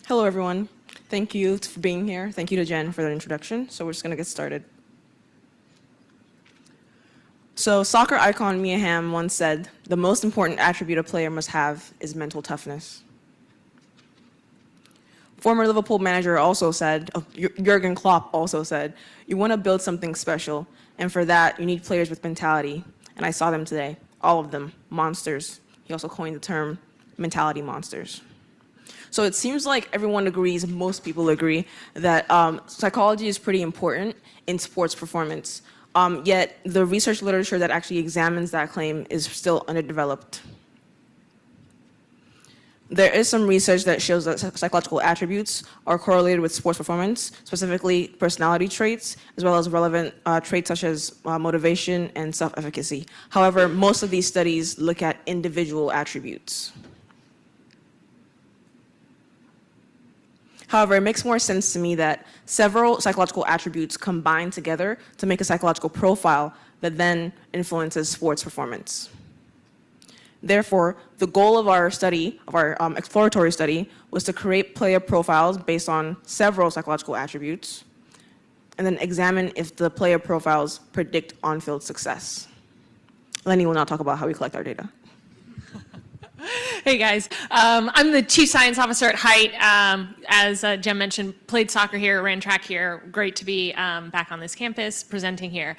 Hello, everyone. Thank you for being here. Thank you to Jen for the introduction. So we're just going to get started. So soccer icon Mia Hamm once said, "The most important attribute a player must have is mental toughness." Former Liverpool manager also said, Jurgen Klopp also said, "You want to build something special, and for that, you need players with mentality." And I saw them today, all of them, monsters. He also coined the term mentality monsters. So it seems like everyone agrees, most people agree, that psychology is pretty important in sports performance. Yet the research literature that actually examines that claim is still underdeveloped. There is some research that shows that psychological attributes are correlated with sports performance, specifically personality traits, as well as relevant traits such as motivation and self-efficacy. However, most of these studies look at individual attributes. However, it makes more sense to me that several psychological attributes combine together to make a psychological profile that then influences sports performance. Therefore, the goal of our study, of our exploratory study, was to create player profiles based on several psychological attributes, and then examine if the player profiles predict on-field success. Lennie will now talk about how we collect our data. Hey guys, I'm the Chief Science Officer at HITE. As Jem mentioned, played soccer here, ran track here. Great to be back on this campus presenting here.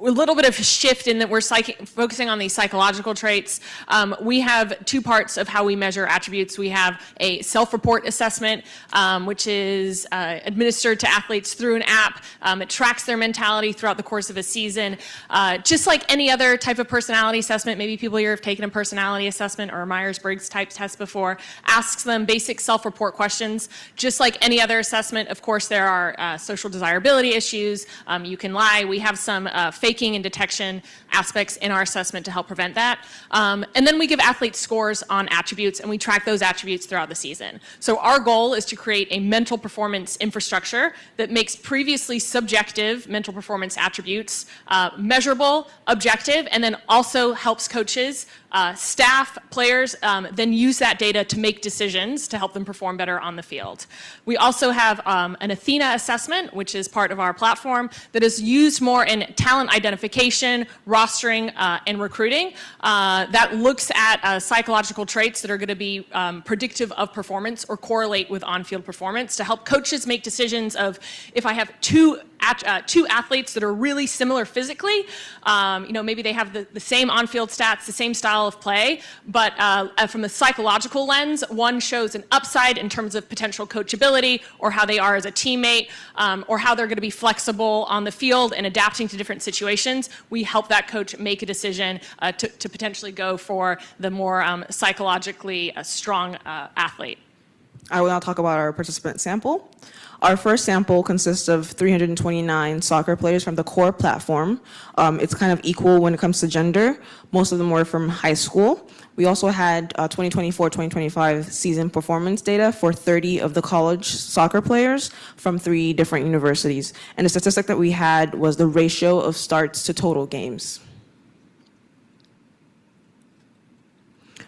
A little bit of a shift in that we're focusing on these psychological traits. We have two parts of how we measure attributes. We have a self-report assessment, which is administered to athletes through an app. It tracks their mentality throughout the course of a season. Just like any other type of personality assessment, maybe people here have taken a personality assessment or a Myers-Briggs type test before, asks them basic self-report questions. Just like any other assessment, of course, there are social desirability issues. You can lie. We have some faking and detection aspects in our assessment to help prevent that. And then we give athletes scores on attributes, and we track those attributes throughout the season. So our goal is to create a mental performance infrastructure that makes previously subjective mental performance attributes measurable, objective, and then also helps coaches, staff, players, then use that data to make decisions to help them perform better on the field. We also have an Athena assessment, which is part of our platform, that is used more in talent identification, rostering, and recruiting. That looks at psychological traits that are going to be predictive of performance or correlate with on-field performance to help coaches make decisions of, if I have two athletes that are really similar physically, maybe they have the same on-field stats, the same style of play, but from the psychological lens, one shows an upside in terms of potential coachability or how they are as a teammate, or how they're going to be flexible on the field and adapting to different situations. We help that coach make a decision to potentially go for the more psychologically strong athlete. I will now talk about our participant sample. Our first sample consists of 329 soccer players from the core platform. It's kind of equal when it comes to gender. Most of them were from high school. We also had 2024-2025 season performance data for 30 of the college soccer players from 3 different universities. And the statistic that we had was the ratio of starts to total games.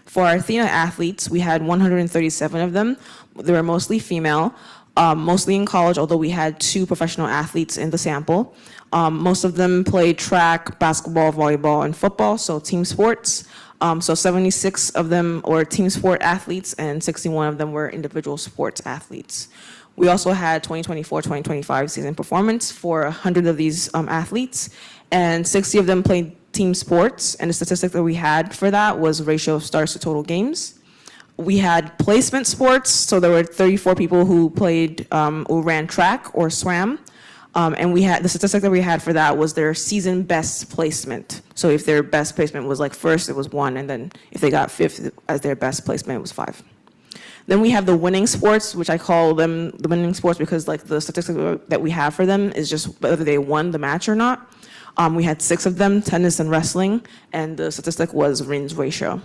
For our Athena athletes, we had 137 of them. They were mostly female. Mostly in college, although we had 2 professional athletes in the sample. Most of them played track, basketball, volleyball, and football, so team sports. So 76 of them were team sport athletes, and 61 of them were individual sports athletes. We also had 2024-2025 season performance for 100 of these athletes, and 60 of them played team sports, and the statistic that we had for that was ratio of starts to total games. We had placement sports, so there were 34 people who played, who ran track or swam, and we had the statistic that we had for that was their season best placement. So if their best placement was like first, it was 1, and then if they got 5th as their best placement, it was 5. Then we have the winning sports, which I call them the winning sports because like the statistic that we have for them is just whether they won the match or not. We had 6 of them, tennis and wrestling, and the statistic was wins ratio.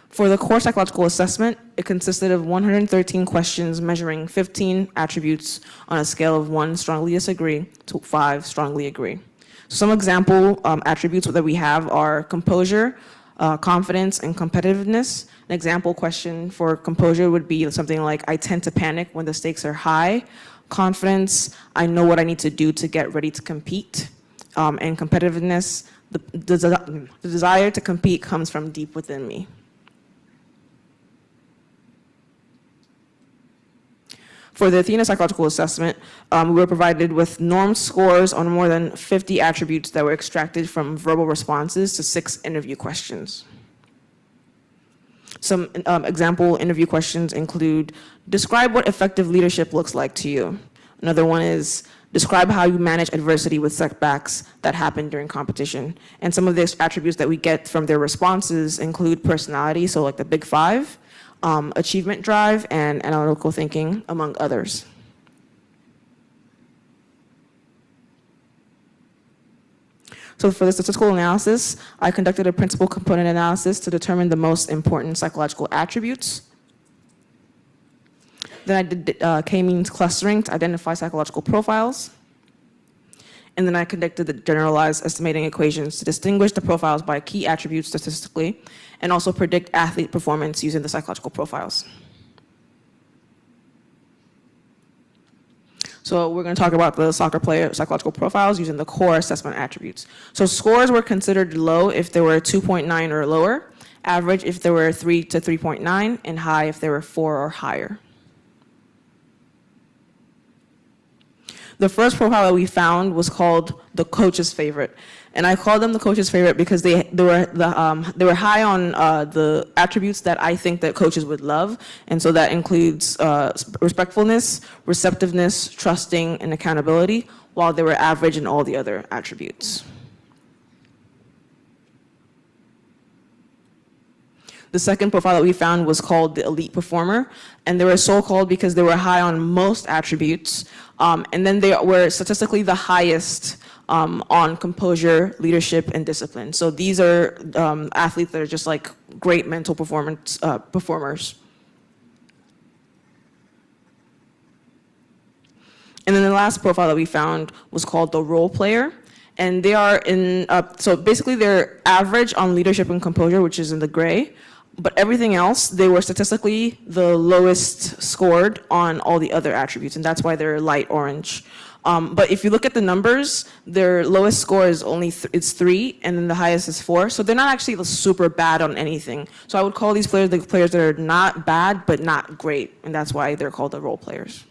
For the core psychological assessment, it consisted of 113 questions measuring 15 attributes on a scale of 1 strongly disagree to 5 strongly agree. Some example attributes that we have are composure, confidence, and competitiveness. An example question for composure would be something like, I tend to panic when the stakes are high. Confidence, I know what I need to do to get ready to compete. And competitiveness, the desire to compete comes from deep within me. For the Athena psychological assessment, we were provided with norm scores on more than 50 attributes that were extracted from verbal responses to 6 interview questions. Some example interview questions include, describe what effective leadership looks like to you. Another one is, describe how you manage adversity with setbacks that happen during competition. And some of the attributes that we get from their responses include personality, so like the big 5, achievement drive, and analytical thinking, among others. So for the statistical analysis, I conducted a principal component analysis to determine the most important psychological attributes. Then I did k-means clustering to identify psychological profiles. And then I conducted the generalized estimating equations to distinguish the profiles by key attributes statistically, and also predict athlete performance using the psychological profiles. So we're going to talk about the soccer player psychological profiles using the core assessment attributes. So scores were considered low if they were 2.9 or lower, average if they were 3 to 3.9, and high if they were 4 or higher. The first profile that we found was called the coach's favorite. And I called them the coach's favorite because they were high on the attributes that I think that coaches would love. And so that includes respectfulness, receptiveness, trusting, and accountability, while they were average in all the other attributes. The second profile that we found was called the elite performer, and they were so called because they were high on most attributes, and then they were statistically the highest on composure, leadership, and discipline. So these are athletes that are just like great mental performers. And then the last profile that we found was called the role player. And they are so basically they're average on leadership and composure, which is in the gray. But everything else, they were statistically the lowest scored on all the other attributes, and that's why they're light orange. But if you look at the numbers, their lowest score is only it's 3, and then the highest is 4. So they're not actually super bad on anything. So I would call these players the players that are not bad, but not great, and that's why they're called the role players.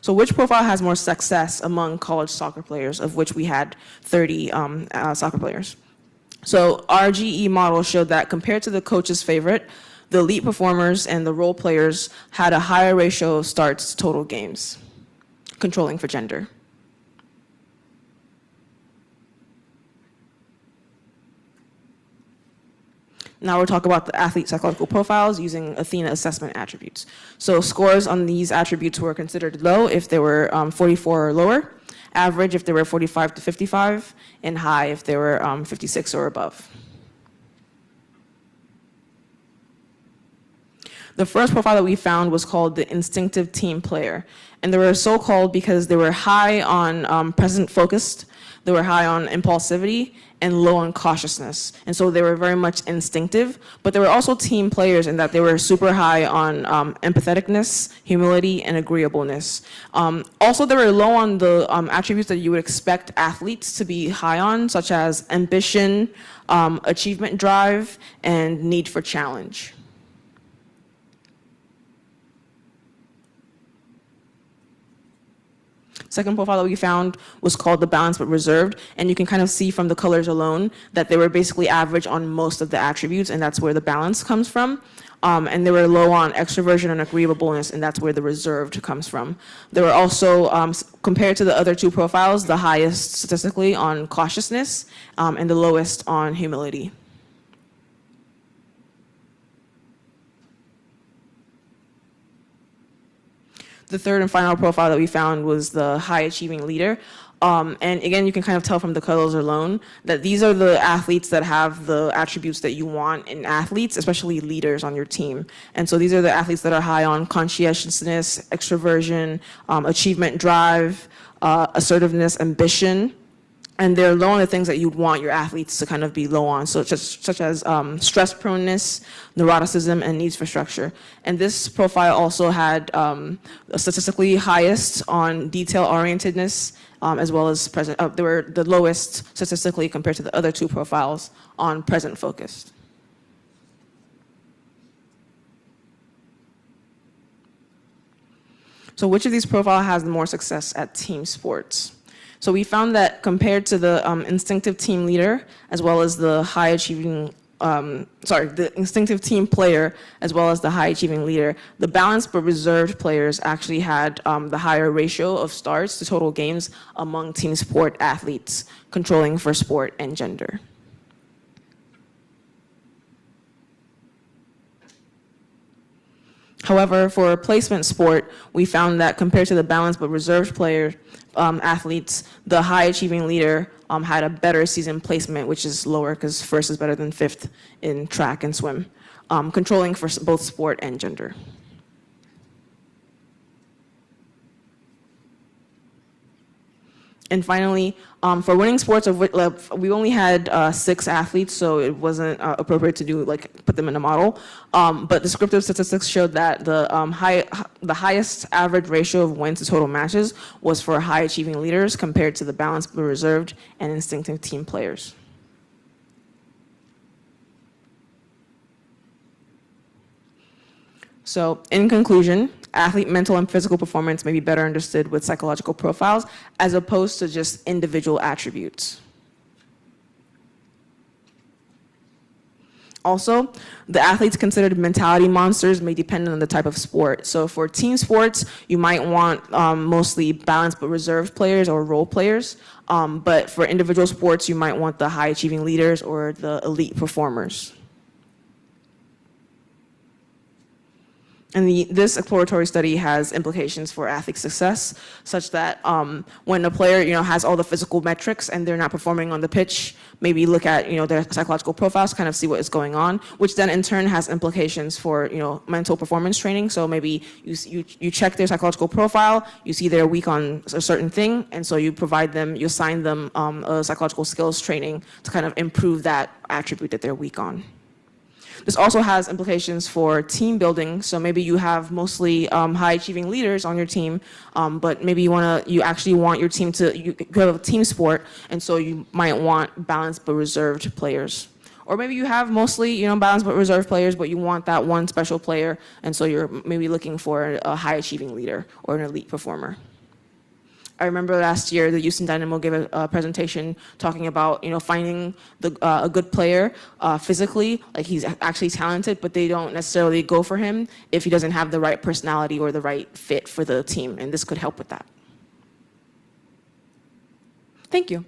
So which profile has more success among college soccer players, of which we had 30 soccer players? So our GE model showed that compared to the coach's favorite, the elite performers and the role players had a higher ratio of starts to total games, controlling for gender. Now we'll talk about the athlete psychological profiles using Athena assessment attributes. So scores on these attributes were considered low if they were 44 or lower, average if they were 45 to 55, and high if they were 56 or above. The first profile that we found was called the instinctive team player. And they were so called because they were high on present focused, they were high on impulsivity, and low on cautiousness. And so they were very much instinctive, but they were also team players in that they were super high on empatheticness, humility, and agreeableness. Also, they were low on the attributes that you would expect athletes to be high on, such as ambition, achievement drive, and need for challenge. Second profile that we found was called the balanced but reserved, and you can kind of see from the colors alone that they were basically average on most of the attributes, and that's where the balance comes from. And they were low on extroversion and agreeableness, and that's where the reserved comes from. They were also, compared to the other two profiles, the highest statistically on cautiousness, and the lowest on humility. The third and final profile that we found was the high achieving leader. And again, you can kind of tell from the colors alone that these are the athletes that have the attributes that you want in athletes, especially leaders on your team. And so these are the athletes that are high on conscientiousness, extroversion, achievement drive, assertiveness, ambition. And they're low on the things that you'd want your athletes to kind of be low on, so such as stress proneness, neuroticism, and needs for structure. And this profile also had statistically highest on detail orientedness, as well as present. They were the lowest statistically compared to the other two profiles on present focused. So which of these profiles has the more success at team sports? So we found that compared to the instinctive team leader, as well as the high achieving, the instinctive team player, as well as the high achieving leader, the balanced but reserved players actually had the higher ratio of starts to total games among team sport athletes, controlling for sport and gender. However, for replacement sport, we found that compared to the balanced but reserved player athletes, the high achieving leader had a better season placement, which is lower because first is better than fifth in track and swim, controlling for both sport and gender. And finally, for winning sports, we only had 6 athletes, so it wasn't appropriate to do put them in a model. But descriptive statistics showed that the highest average ratio of wins to total matches was for high achieving leaders compared to the balanced but reserved and instinctive team players. So in conclusion, athlete mental and physical performance may be better understood with psychological profiles as opposed to just individual attributes. Also, the athletes considered mentality monsters may depend on the type of sport. So for team sports, you might want mostly balanced but reserved players or role players. But for individual sports, you might want the high achieving leaders or the elite performers. And this exploratory study has implications for athlete success, such that when a player, has all the physical metrics and they're not performing on the pitch, maybe look at, their psychological profiles, kind of see what is going on, which then in turn has implications for, mental performance training. So maybe you check their psychological profile, you see they're weak on a certain thing, and so you assign them a psychological skills training to kind of improve that attribute that they're weak on. This also has implications for team building. So maybe you have mostly high achieving leaders on your team, but maybe you actually want your team you have a team sport, and so you might want balanced but reserved players. Or maybe you have mostly balanced but reserved players, but you want that one special player, and so you're maybe looking for a high achieving leader or an elite performer. I remember last year the Houston Dynamo gave a presentation talking about finding a good player physically, like he's actually talented, but they don't necessarily go for him if he doesn't have the right personality or the right fit for the team, and this could help with that. Thank you.